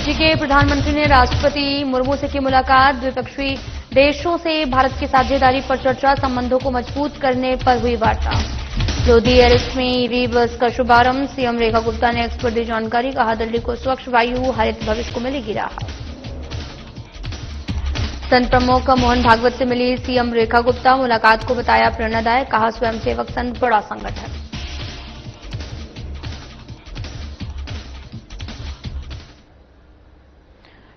Fiji के प्रधानमंत्री ने राष्ट्रपति मुर्मू से की मुलाकात। द्विपक्षीय देशों से भारत की साझेदारी पर चर्चा, संबंधों को मजबूत करने पर हुई वार्ता। लोधी एयरलिफ्ट में ईवी बस का शुभारंभ। सीएम रेखा गुप्ता ने एक्सपर्ट दी जानकारी, कहा दिल्ली को स्वच्छ वायु हरित भविष्य को मिलेगी राहत। संत प्रमुख मोहन भागवत से मिली सीएम रेखा गुप्ता, मुलाकात को बताया प्रेरणादायक, कहा स्वयंसेवक संघ बड़ा संगठन।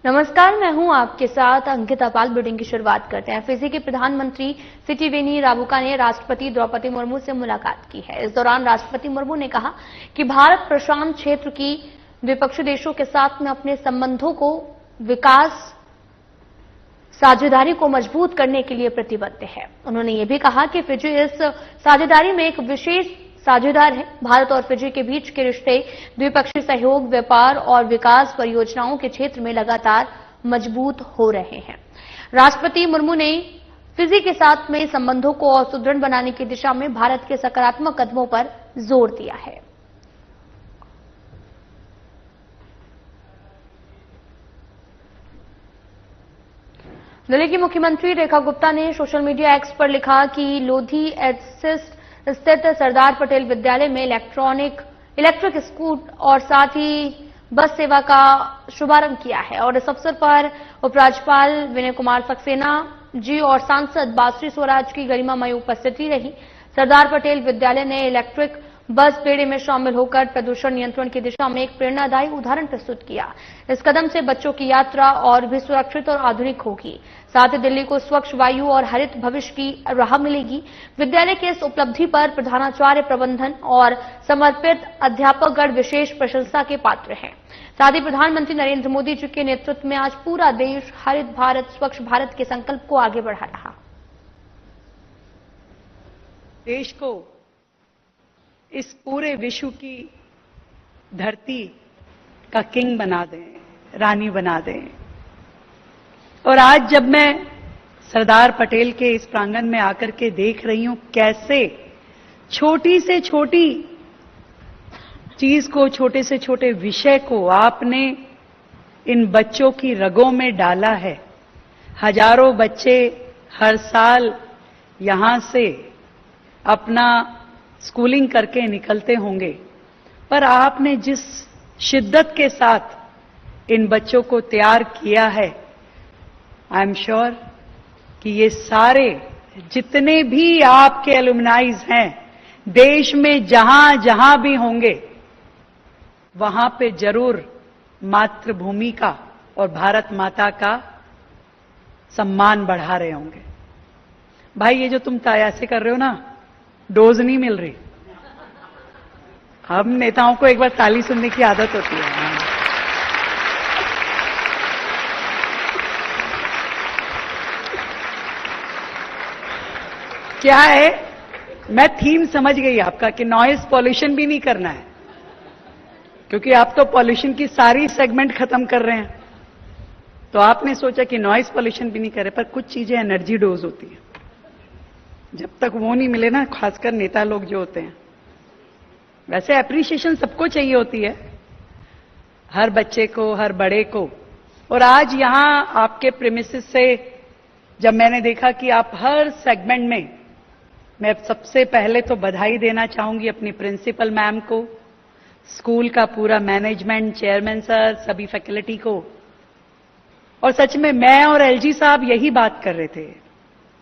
नमस्कार, मैं हूं आपके साथ अंकिता पाल। बुलेटिन की शुरुआत करते हैं। फिजी के प्रधानमंत्री सिटिवेनी राबुका ने राष्ट्रपति द्रौपदी मुर्मू से मुलाकात की है। इस दौरान राष्ट्रपति मुर्मू ने कहा कि भारत प्रशांत क्षेत्र की द्विपक्षीय देशों के साथ में अपने संबंधों को विकास साझेदारी को मजबूत करने के लिए प्रतिबद्ध है। उन्होंने ये भी कहा कि फिजी इस साझेदारी में एक विशेष साझेदार है। भारत और फिजी के बीच के रिश्ते द्विपक्षीय सहयोग, व्यापार और विकास परियोजनाओं के क्षेत्र में लगातार मजबूत हो रहे हैं। राष्ट्रपति मुर्मू ने फिजी के साथ में संबंधों को और सुदृढ़ बनाने की दिशा में भारत के सकारात्मक कदमों पर जोर दिया है। दिल्ली की मुख्यमंत्री रेखा गुप्ता ने सोशल मीडिया एक्स पर लिखा कि लोधी एयरलिफ्ट स्थित सरदार पटेल विद्यालय में इलेक्ट्रिक स्कूटर और साथ ही बस सेवा का शुभारंभ किया है और इस अवसर पर उपराज्यपाल विनय कुमार सक्सेना जी और सांसद बासुरी स्वराज की गरिमामय उपस्थिति रही। सरदार पटेल विद्यालय ने इलेक्ट्रिक बस बेड़े में शामिल होकर प्रदूषण नियंत्रण की दिशा में एक प्रेरणादायी उदाहरण प्रस्तुत किया। इस कदम से बच्चों की यात्रा और भी सुरक्षित और आधुनिक होगी, साथ ही दिल्ली को स्वच्छ वायु और हरित भविष्य की राह मिलेगी। विद्यालय के इस उपलब्धि पर प्रधानाचार्य, प्रबंधन और समर्पित अध्यापकगण विशेष प्रशंसा के पात्र हैं। साथ ही प्रधानमंत्री नरेंद्र मोदी जी के नेतृत्व में आज पूरा देश हरित भारत, स्वच्छ भारत के संकल्प को आगे बढ़ा रहा। देश को इस पूरे विश्व की धरती का किंग बना दें, रानी बना दें। और आज जब मैं सरदार पटेल के इस प्रांगण में आकर के देख रही हूं कैसे छोटी से छोटी चीज को, छोटे से छोटे विषय को आपने इन बच्चों की रगों में डाला है। हजारों बच्चे हर साल यहां से अपना स्कूलिंग करके निकलते होंगे, पर आपने जिस शिद्दत के साथ इन बच्चों को तैयार किया है, आई एम श्योर कि ये सारे जितने भी आपके एलुमनाइज हैं, देश में जहां जहां भी होंगे, वहां पे जरूर मातृभूमि का और भारत माता का सम्मान बढ़ा रहे होंगे। भाई, ये जो तुम ऐसे कर रहे हो ना, डोज नहीं मिल रही। हम नेताओं को एक बार ताली सुनने की आदत होती है। क्या है, मैं थीम समझ गई आपका कि नॉइज पॉल्यूशन भी नहीं करना है, क्योंकि आप तो पॉल्यूशन की सारी सेगमेंट खत्म कर रहे हैं। तो आपने सोचा कि नॉइज पॉल्यूशन भी नहीं करे, पर कुछ चीजें एनर्जी डोज होती है। जब तक वो नहीं मिले ना, खासकर नेता लोग जो होते हैं, वैसे एप्रिसिएशन सबको चाहिए होती है, हर बच्चे को, हर बड़े को। और आज यहां आपके प्रीमिसेस से जब मैंने देखा कि आप हर सेगमेंट में, मैं सबसे पहले तो बधाई देना चाहूंगी अपनी प्रिंसिपल मैम को, स्कूल का पूरा मैनेजमेंट, चेयरमैन सर, सभी फैकल्टी को। और सच में मैं और एलजी साहब यही बात कर रहे थे।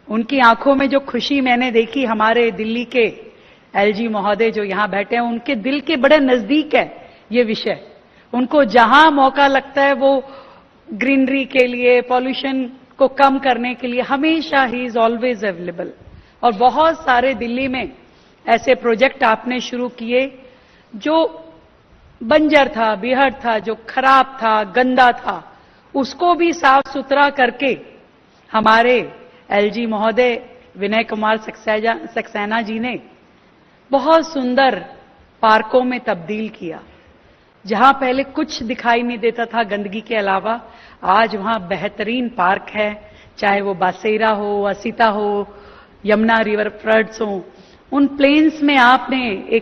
उनकी आंखों में जो खुशी मैंने देखी, हमारे दिल्ली के एलजी महोदय जो यहां बैठे हैं, उनके दिल के बड़े नजदीक है ये विषय। उनको जहां मौका लगता है वो ग्रीनरी के लिए, पॉल्यूशन को कम करने के लिए हमेशा ही इज ऑलवेज अवेलेबल। और बहुत सारे दिल्ली में ऐसे प्रोजेक्ट आपने शुरू किए जो बंजर था, बिहड़ था, जो खराब था, गंदा था, उसको भी साफ सुथरा करके हमारे एलजी महोदय विनय कुमार सक्सेना जी ने बहुत सुंदर पार्कों में तब्दील किया। जहां पहले कुछ दिखाई नहीं देता था गंदगी के अलावा, आज वहां बेहतरीन पार्क है, चाहे वो बासेरा हो, असीता हो, यमुना रिवर फ्रंट्स हो। उन प्लेन्स में आपने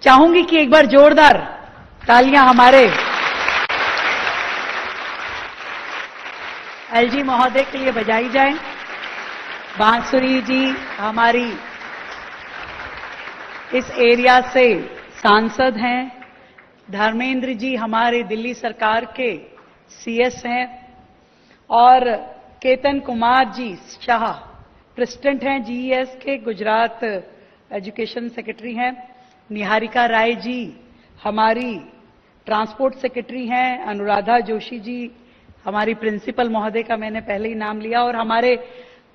चाहूंगी कि एक बार जोरदार तालियां हमारे एलजी महोदय के लिए बजाई जाए। बांसुरी जी हमारी इस एरिया से सांसद हैं। धर्मेंद्र जी हमारे दिल्ली सरकार के सीएस हैं और केतन कुमार जी शाह प्रेसिडेंट हैं जीईएस के, गुजरात एजुकेशन सेक्रेटरी हैं। निहारिका राय जी हमारी ट्रांसपोर्ट सेक्रेटरी हैं। अनुराधा जोशी जी हमारी प्रिंसिपल महोदय का मैंने पहले ही नाम लिया, और हमारे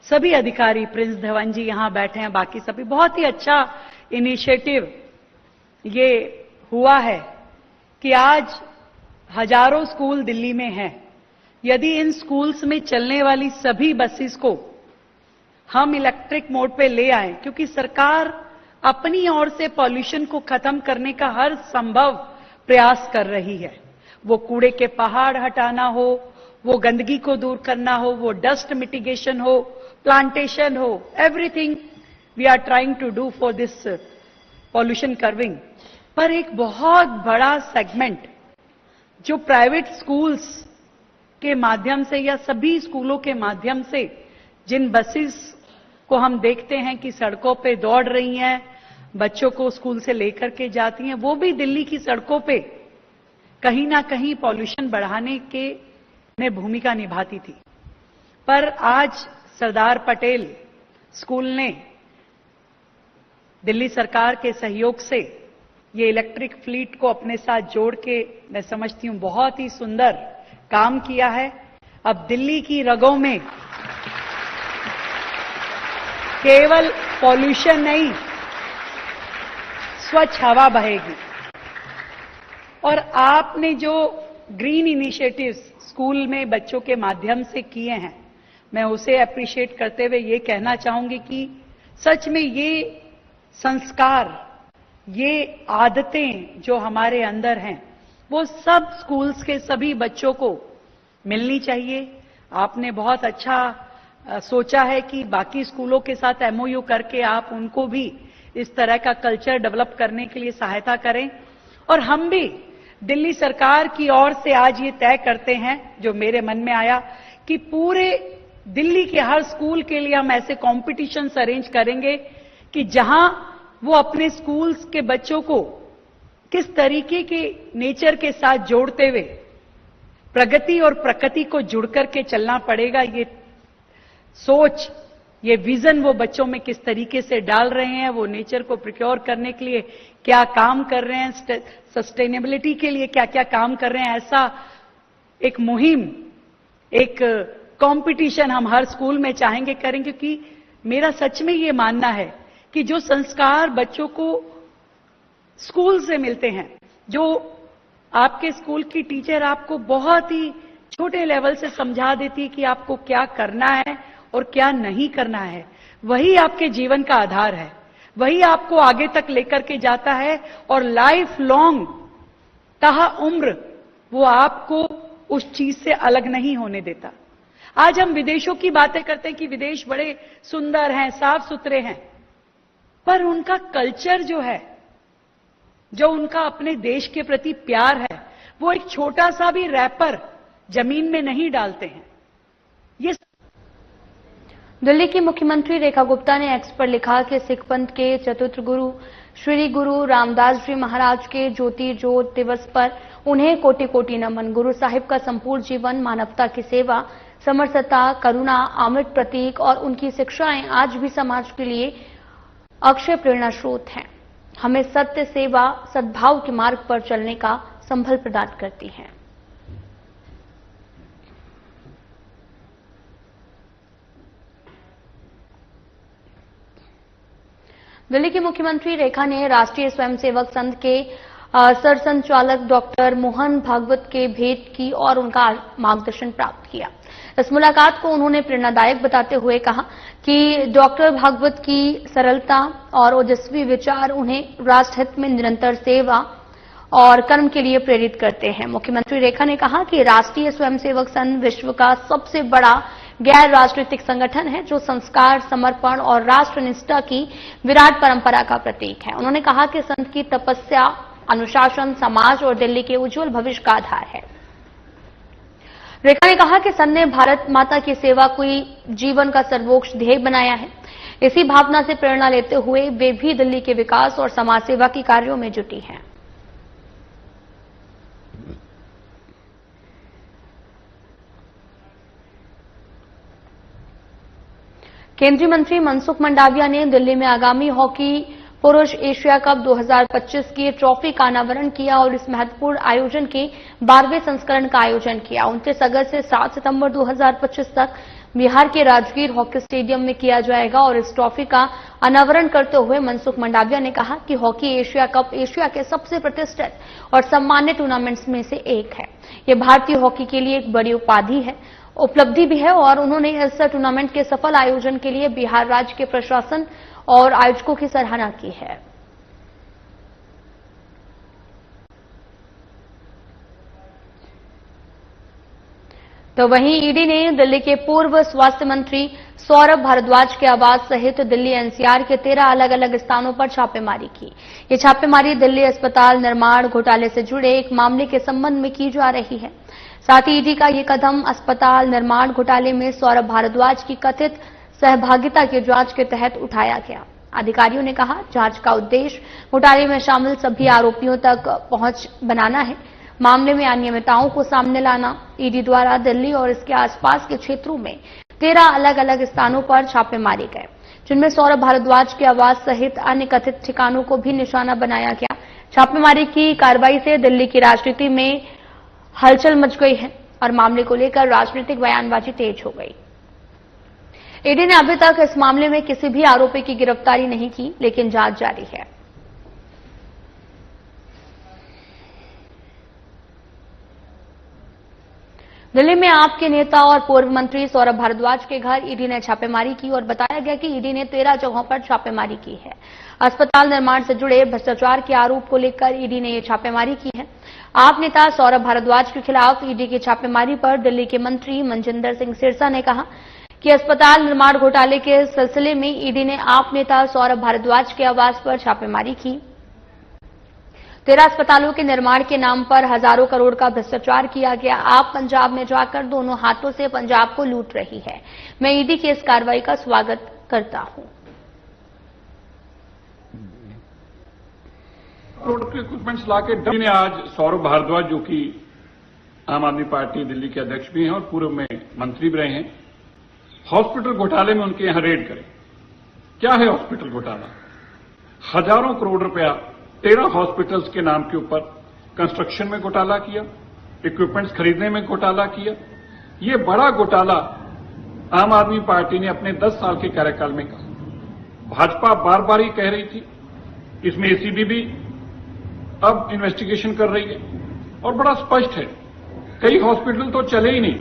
सभी अधिकारी, प्रिंस धवन जी यहां बैठे हैं, बाकी सभी। बहुत ही अच्छा इनिशिएटिव ये हुआ है कि आज हजारों स्कूल दिल्ली में हैं। यदि इन स्कूल्स में चलने वाली सभी बसेस को हम इलेक्ट्रिक मोड पे ले आए, क्योंकि सरकार अपनी ओर से पॉल्यूशन को खत्म करने का हर संभव प्रयास कर रही है। वो कूड़े के पहाड़ हटाना हो, वो गंदगी को दूर करना हो, वो डस्ट मिटिगेशन हो, प्लांटेशन हो, everything we are trying to do for this pollution curbing. पर एक बहुत बड़ा सेगमेंट जो प्राइवेट स्कूल्स के माध्यम से या सभी स्कूलों के माध्यम से जिन बसेस को हम देखते हैं कि सड़कों पे दौड़ रही हैं, बच्चों को स्कूल से लेकर के जाती हैं, वो भी दिल्ली की सड़कों पे कहीं ना कहीं पॉल्यूशन बढ़ाने के में भूमिका निभाती थी। पर आज सरदार पटेल स्कूल ने दिल्ली सरकार के सहयोग से ये इलेक्ट्रिक फ्लीट को अपने साथ जोड़ के, मैं समझती हूं बहुत ही सुंदर काम किया है। अब दिल्ली की रगों में केवल पॉल्यूशन नहीं, स्वच्छ हवा बहेगी। और आपने जो ग्रीन इनिशिएटिव्स स्कूल में बच्चों के माध्यम से किए हैं, मैं उसे अप्रिशिएट करते हुए ये कहना चाहूंगी कि सच में ये संस्कार, ये आदतें जो हमारे अंदर हैं, वो सब स्कूल्स के सभी बच्चों को मिलनी चाहिए। आपने बहुत अच्छा सोचा है कि बाकी स्कूलों के साथ एमओयू करके आप उनको भी इस तरह का कल्चर डेवलप करने के लिए सहायता करें। और हम भी दिल्ली सरकार की ओर से आज ये तय करते हैं, जो मेरे मन में आया, कि पूरे दिल्ली के हर स्कूल के लिए हम ऐसे कॉम्पिटिशन्स अरेंज करेंगे कि जहां वो अपने स्कूल्स के बच्चों को किस तरीके के नेचर के साथ जोड़ते हुए प्रगति और प्रकृति को जुड़ करके चलना पड़ेगा, ये सोच, ये विजन वो बच्चों में किस तरीके से डाल रहे हैं, वो नेचर को प्रिक्योर करने के लिए क्या काम कर रहे हैं, सस्टेनेबिलिटी के लिए क्या क्या काम कर रहे हैं, ऐसा एक मुहिम, एक कंपटीशन हम हर स्कूल में चाहेंगे करेंगे। क्योंकि मेरा सच में ये मानना है कि जो संस्कार बच्चों को स्कूल से मिलते हैं, जो आपके स्कूल की टीचर आपको बहुत ही छोटे लेवल से समझा देती है कि आपको क्या करना है और क्या नहीं करना है, वही आपके जीवन का आधार है, वही आपको आगे तक लेकर के जाता है और लाइफ लॉन्ग ताहा उम्र वो आपको उस चीज से अलग नहीं होने देता। आज हम विदेशों की बातें करते हैं कि विदेश बड़े सुंदर हैं, साफ सुथरे हैं, पर उनका कल्चर जो है, जो उनका अपने देश के प्रति प्यार है, वो एक छोटा सा भी रैपर जमीन में नहीं डालते हैं। ये दिल्ली की मुख्यमंत्री रेखा गुप्ता ने एक्स पर लिखा कि सिख पंथ के चतुर्थ गुरु श्री गुरु रामदास जी महाराज के ज्योति ज्योत दिवस पर उन्हें कोटि कोटि नमन। गुरु साहिब का संपूर्ण जीवन मानवता की सेवा, समरसता, करुणा, अमृत प्रतीक और उनकी शिक्षाएं आज भी समाज के लिए अक्षय प्रेरणा स्रोत हैं। हमें सत्य, सेवा, सद्भाव के मार्ग पर चलने का संबल प्रदान करती हैं। दिल्ली की मुख्यमंत्री रेखा ने राष्ट्रीय स्वयंसेवक संघ के सरसंचालक डॉक्टर मोहन भागवत के भेंट की और उनका मार्गदर्शन प्राप्त किया। इस मुलाकात को उन्होंने प्रेरणादायक बताते हुए कहा कि डॉक्टर भागवत की सरलता और ओजस्वी विचार उन्हें राष्ट्र हित में निरंतर सेवा और कर्म के लिए प्रेरित करते हैं। मुख्यमंत्री रेखा ने कहा कि राष्ट्रीय स्वयंसेवक संघ विश्व का सबसे बड़ा गैर राजनीतिक संगठन है, जो संस्कार, समर्पण और राष्ट्रनिष्ठा की विराट परंपरा का प्रतीक है। उन्होंने कहा कि संघ की तपस्या, अनुशासन समाज और दिल्ली के उज्जवल भविष्य का आधार है। रेखा ने कहा कि सन ने भारत माता की सेवा को जीवन का सर्वोच्च ध्येय बनाया है। इसी भावना से प्रेरणा लेते हुए वे भी दिल्ली के विकास और समाज सेवा के कार्यों में जुटी हैं। केंद्रीय मंत्री मनसुख मंडाविया ने दिल्ली में आगामी हॉकी पुरुष एशिया कप 2025 की ट्रॉफी का अनावरण किया और इस महत्वपूर्ण आयोजन के 12वें संस्करण का आयोजन किया। 29 अगस्त से 7 सितंबर 2025 तक बिहार के राजगीर हॉकी स्टेडियम में किया जाएगा और इस ट्रॉफी का अनावरण करते हुए मनसुख मंडाविया ने कहा कि हॉकी एशिया कप एशिया के सबसे प्रतिष्ठित और सम्मानित टूर्नामेंट्स में से एक है। ये भारतीय हॉकी के लिए एक बड़ी उपलब्धि भी है और उन्होंने इस टूर्नामेंट के सफल आयोजन के लिए बिहार राज्य के प्रशासन और आयोजकों की सराहना की है। तो वहीं ईडी ने दिल्ली के पूर्व स्वास्थ्य मंत्री सौरभ भारद्वाज के आवास सहित दिल्ली एनसीआर के 13 अलग अलग स्थानों पर छापेमारी की। ये छापेमारी दिल्ली अस्पताल निर्माण घोटाले से जुड़े एक मामले के संबंध में की जा रही है। साथ ही ईडी का ये कदम अस्पताल निर्माण घोटाले में सौरभ भारद्वाज की कथित सहभागिता की जांच के तहत उठाया गया। अधिकारियों ने कहा, जांच का उद्देश्य घोटाले में शामिल सभी आरोपियों तक पहुंच बनाना है, मामले में अनियमितताओं को सामने लाना। ईडी द्वारा दिल्ली और इसके आसपास के क्षेत्रों में 13 अलग अलग स्थानों पर छापे मारे गए, जिनमें सौरभ भारद्वाज के आवास सहित अन्य कथित ठिकानों को भी निशाना बनाया गया। छापेमारी की कार्रवाई से दिल्ली की राजनीति में हलचल मच गई है और मामले को लेकर राजनीतिक बयानबाजी तेज हो गई। ईडी ने अभी तक इस मामले में किसी भी आरोपी की गिरफ्तारी नहीं की, लेकिन जांच जारी है। दिल्ली में आप के नेता और पूर्व मंत्री सौरभ भारद्वाज के घर ईडी ने छापेमारी की और बताया गया कि ईडी ने 13 जगहों पर छापेमारी की है। अस्पताल निर्माण से जुड़े भ्रष्टाचार के आरोप को लेकर ईडी ने यह छापेमारी की है। आप नेता सौरभ भारद्वाज के खिलाफ ईडी की छापेमारी पर दिल्ली के मंत्री मनजिंदर सिंह सिरसा ने कहा कि अस्पताल निर्माण घोटाले के सिलसिले में ईडी ने आप नेता सौरभ भारद्वाज के आवास पर छापेमारी की। 13 अस्पतालों के निर्माण के नाम पर हजारों करोड़ का भ्रष्टाचार किया गया। आप पंजाब में जाकर दोनों हाथों से पंजाब को लूट रही है। मैं ईडी की इस कार्रवाई का स्वागत करता हूं। करोड़ के इक्विपमेंट्स लाके दिल्ली ने आज सौरभ भारद्वाज, जो कि आम आदमी पार्टी दिल्ली के अध्यक्ष भी हैं और पूर्व में मंत्री भी रहे हैं, हॉस्पिटल घोटाले में उनके यहां रेड करें। क्या है हॉस्पिटल घोटाला? हजारों करोड़ रुपया 13 हॉस्पिटल्स के नाम के ऊपर कंस्ट्रक्शन में घोटाला किया, इक्विपमेंट्स खरीदने में घोटाला किया। ये बड़ा घोटाला आम आदमी पार्टी ने अपने 10 साल के कार्यकाल में कहा। भाजपा बार बार ही कह रही थी, इसमें एसीबी भी अब इन्वेस्टिगेशन कर रही है और बड़ा स्पष्ट है, कई हॉस्पिटल तो चले ही नहीं।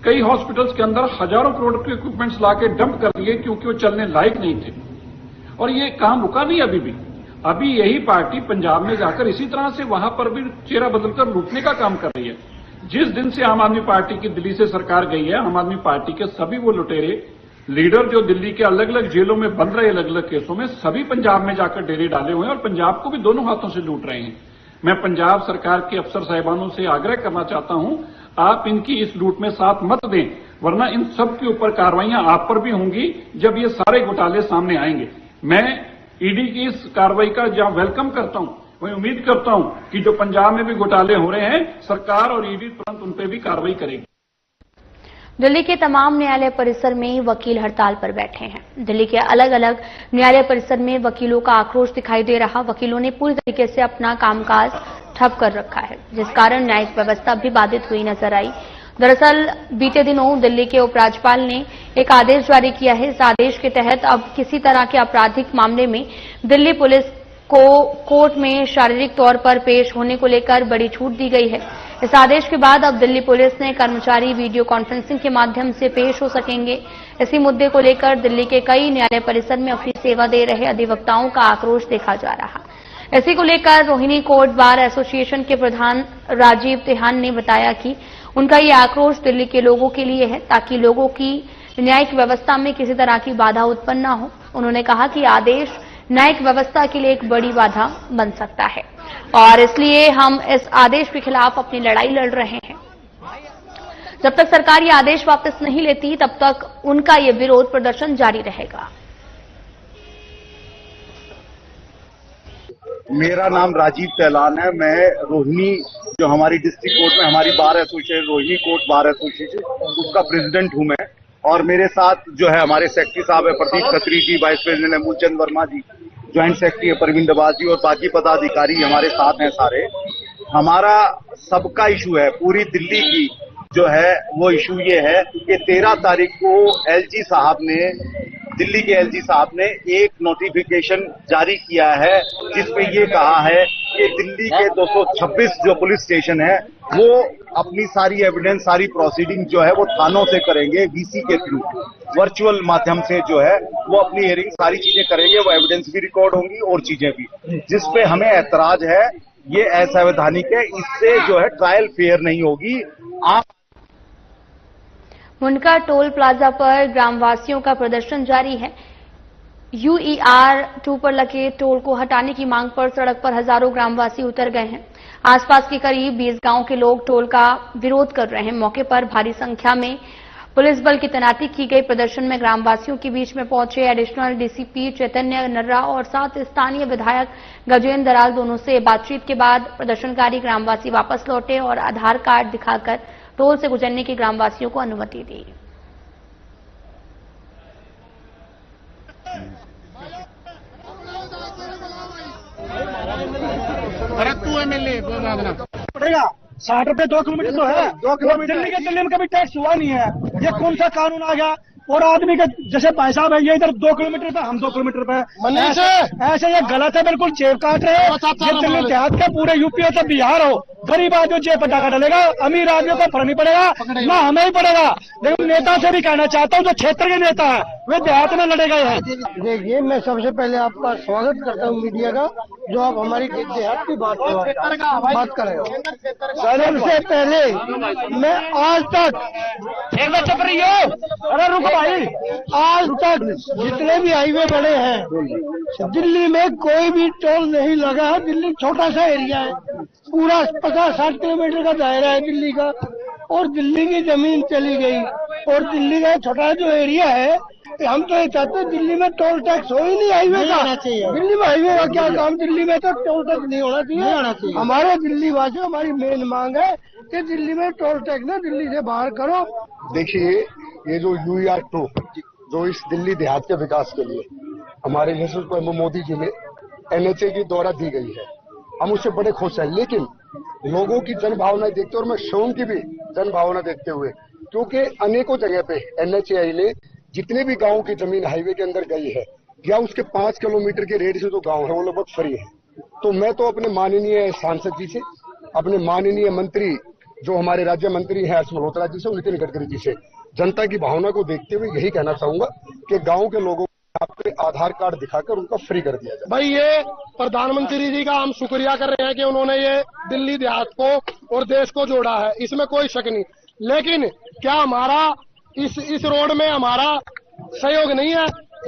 कई हॉस्पिटल्स के अंदर हजारों करोड़ के इक्विपमेंट्स लाके डंप कर दिए क्योंकि वो चलने लायक नहीं थे। और ये काम रुका नहीं अभी भी। अभी यही पार्टी पंजाब में जाकर इसी तरह से वहां पर भी चेहरा बदलकर लूटने का काम कर रही है। जिस दिन से आम आदमी पार्टी की दिल्ली से सरकार गई है, आम आदमी पार्टी के सभी वो लुटेरे लीडर जो दिल्ली के अलग अलग जेलों में बंद रहे, अलग अलग केसों में, सभी पंजाब में जाकर डेरे डाले हुए हैं और पंजाब को भी दोनों हाथों से लूट रहे हैं। मैं पंजाब सरकार के अफसर साहिबानों से आग्रह करना चाहता हूं, आप इनकी इस लूट में साथ मत दें, वरना इन सब के ऊपर कार्रवाइयां आप पर भी होंगी जब ये सारे घोटाले सामने आएंगे। मैं ईडी की इस कार्रवाई का जहां वेलकम करता हूं, वही उम्मीद करता हूं कि जो पंजाब में भी घोटाले हो रहे हैं, सरकार और ईडी तुरंत उन पर भी कार्रवाई करेगी। दिल्ली के तमाम न्यायालय परिसर में वकील हड़ताल पर बैठे हैं। दिल्ली के अलग अलग न्यायालय परिसर में वकीलों का आक्रोश दिखाई दे रहा। वकीलों ने पूरी तरीके से अपना कामकाज ठप कर रखा है, जिस कारण न्यायिक व्यवस्था भी बाधित हुई नजर आई। दरअसल बीते दिनों दिल्ली के उपराज्यपाल ने एक आदेश जारी किया है। इस आदेश के तहत अब किसी तरह के आपराधिक मामले में दिल्ली पुलिस को कोर्ट में शारीरिक तौर पर पेश होने को लेकर बड़ी छूट दी गई है। इस आदेश के बाद अब दिल्ली पुलिस ने कर्मचारी वीडियो कॉन्फ्रेंसिंग के माध्यम से पेश हो सकेंगे। इसी मुद्दे को लेकर दिल्ली के कई न्यायालय परिसर में अपनी सेवा दे रहे अधिवक्ताओं का आक्रोश देखा जा रहा। इसी को लेकर रोहिणी कोर्ट बार एसोसिएशन के प्रधान राजीव तिहान ने बताया कि उनका ये आक्रोश दिल्ली के लोगों के लिए है, ताकि लोगों की न्यायिक व्यवस्था में किसी तरह की बाधा उत्पन्न न हो। उन्होंने कहा कि आदेश न्यायिक व्यवस्था के लिए एक बड़ी बाधा बन सकता है और इसलिए हम इस आदेश के खिलाफ अपनी लड़ाई लड़ रहे हैं। जब तक सरकार ये आदेश वापस नहीं लेती तब तक उनका ये विरोध प्रदर्शन जारी रहेगा। मेरा नाम राजीव तेलान है। मैं रोहिणी, जो हमारी डिस्ट्रिक्ट कोर्ट में हमारी bar association, Rohini court bar association, उसका प्रेसिडेंट हूं मैं। और मेरे साथ जो है हमारे सेक्रेटरी साहब है प्रदीप खत्री जी, वाइस प्रेसिडेंट है मूलचंद वर्मा जी, ज्वाइंट सेक्रेटरी है परविंदर बाज जी, और बाकी पदाधिकारी हमारे साथ हैं सारे। हमारा सबका इशू है, पूरी दिल्ली की जो है वो इशू ये है कि 13 तारीख को दिल्ली के एलजी साहब ने एक नोटिफिकेशन जारी किया है जिसमें ये कहा है कि दिल्ली के 226 जो पुलिस स्टेशन है वो अपनी सारी एविडेंस, सारी प्रोसीडिंग जो है वो थानों से करेंगे, वीसी के थ्रू, वर्चुअल माध्यम से जो है वो अपनी हियरिंग सारी चीजें करेंगे, वो एविडेंस भी रिकॉर्ड होंगी और चीजें भी। जिस पे हमें ऐतराज है, ये असंवैधानिक है, इससे जो है ट्रायल फेयर नहीं होगी। आप मुंडका टोल प्लाजा पर ग्रामवासियों का प्रदर्शन जारी है। यूईआर 2 पर लगे टोल को हटाने की मांग पर सड़क पर हजारों ग्रामवासी उतर गए हैं। आसपास के करीब 20 गांव के लोग टोल का विरोध कर रहे हैं। मौके पर भारी संख्या में पुलिस बल की तैनाती की गई। प्रदर्शन में ग्रामवासियों के बीच में पहुंचे एडिशनल डीसीपी चैतन्य नर्रा और साथ स्थानीय विधायक गजेंद्र दराल, दोनों से बातचीत के बाद प्रदर्शनकारी ग्रामवासी वापस लौटे और आधार कार्ड दिखाकर टोल से गुजरने की ग्रामवासियों को अनुमति दी। पड़ेगा 60 रुपए 2 किलोमीटर तो है, 2 किलोमीटर। दिल्ली में कभी टैक्स हुआ नहीं है। ये कौन सा कानून आ गया? और आदमी का जैसे पैसा है, ये इधर 2 किलोमीटर पे, हम 2 किलोमीटर पे, ऐसे ये गलत है, बिल्कुल जेब काट रहे हैं। ये दिल्ली देहात का पूरे यूपी हो तो बिहार हो, गरीब आदमी जेब पर डाका डालेगा, अमीर आदमियों को फर्क नहीं पड़ेगा, ना हमें ही पड़ेगा। लेकिन नेता से भी कहना चाहता हूँ, जो क्षेत्र के नेता है वे देहात में लड़े गए हैं। देखिए, मैं सबसे पहले आपका स्वागत करता हूँ मीडिया का, जो आप हमारी देहात की बात कर रहे हो। सबसे पहले मैं आज तक चुप रही हो, अरे रुको भाई, आज तक जितने भी हाईवे बने हैं दिल्ली में कोई भी टोल नहीं लगा है। दिल्ली छोटा सा एरिया है, पूरा 50-60 किलोमीटर का दायरा है दिल्ली का, और दिल्ली की जमीन चली गई। और दिल्ली का छोटा जो एरिया है, हम तो ये चाहते हैं दिल्ली में टोल टैक्स हो ही नहीं हाईवे का। दिल्ली में हाईवे का क्या काम? दिल्ली में तो टोल टैक्स नहीं होना चाहिए। हमारे दिल्ली वासियों, हमारी मेन मांग है कि दिल्ली में टोल टैक्स ना दिल्ली से बाहर करो। देखिए, ये जो यूईआर 2 जो इस दिल्ली देहात के विकास के लिए हमारे यशस्वी मोदी जी ने एनएचए की द्वारा दी गई है, हम उससे बड़े खुश हैं। लेकिन लोगों की जन भावनाएं देखते हुए और मैं स्वयं की भी जन भावना देखते हुए, क्योंकि अनेकों जगह पे एनएचएआई ने जितने भी गांव की जमीन हाईवे के अंदर गई है या उसके 5 किलोमीटर के रेडियस से जो गांव है वो लगभग फ्री है। तो मैं तो अपने माननीय सांसद जी से, अपने माननीय मंत्री जो हमारे राज्य मंत्री हैं हर्ष मल्होत्रा जी से, नितिन गडकरी जी से, जनता की भावना को देखते हुए यही कहना चाहूंगा कि गांव के लोगों को अपने आधार कार्ड दिखाकर उनका फ्री कर दिया जाए। भाई, ये प्रधानमंत्री जी का हम शुक्रिया कर रहे हैं कि उन्होंने ये दिल्ली देहात को और देश को जोड़ा है, इसमें कोई शक नहीं। लेकिन क्या हमारा इस रोड में हमारा सहयोग नहीं है?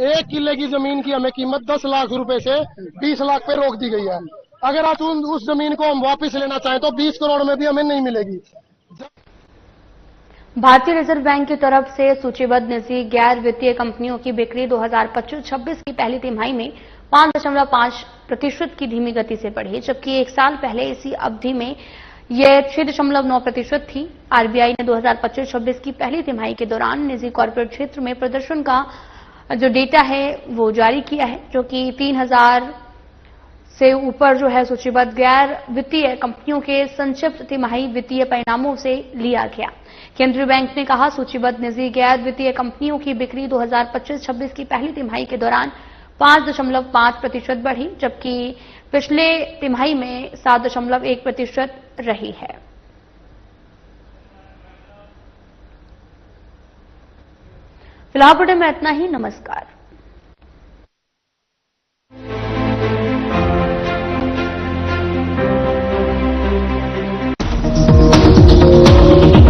1 किले की जमीन की हमें कीमत 10 लाख रुपए से 20 लाख पे रोक दी गई है। अगर आप उस जमीन को हम वापस लेना चाहें तो 20 करोड़ में भी हमें नहीं मिलेगी। भारतीय रिजर्व बैंक की तरफ से सूचीबद्ध निजी गैर वित्तीय कंपनियों की बिक्री 2025-26 की पहली तिमाही में 5.5% की धीमी गति से बढ़ी, जबकि एक साल पहले इसी अवधि में यह 6.9% थी। आरबीआई ने 2025-26 की पहली तिमाही के दौरान निजी कॉर्पोरेट क्षेत्र में प्रदर्शन का जो डेटा है वो जारी किया है, जो कि 3000 से ऊपर जो है सूचीबद्ध गैर वित्तीय कंपनियों के संक्षिप्त तिमाही वित्तीय परिणामों से लिया गया। केंद्रीय बैंक ने कहा, सूचीबद्ध निजी गैर वित्तीय कंपनियों की बिक्री 2025-26 की पहली तिमाही के दौरान 5.5% बढ़ी, जबकि पिछले तिमाही में 7.1% रही है। फिलहाल बुलेटिन में इतना ही। नमस्कार।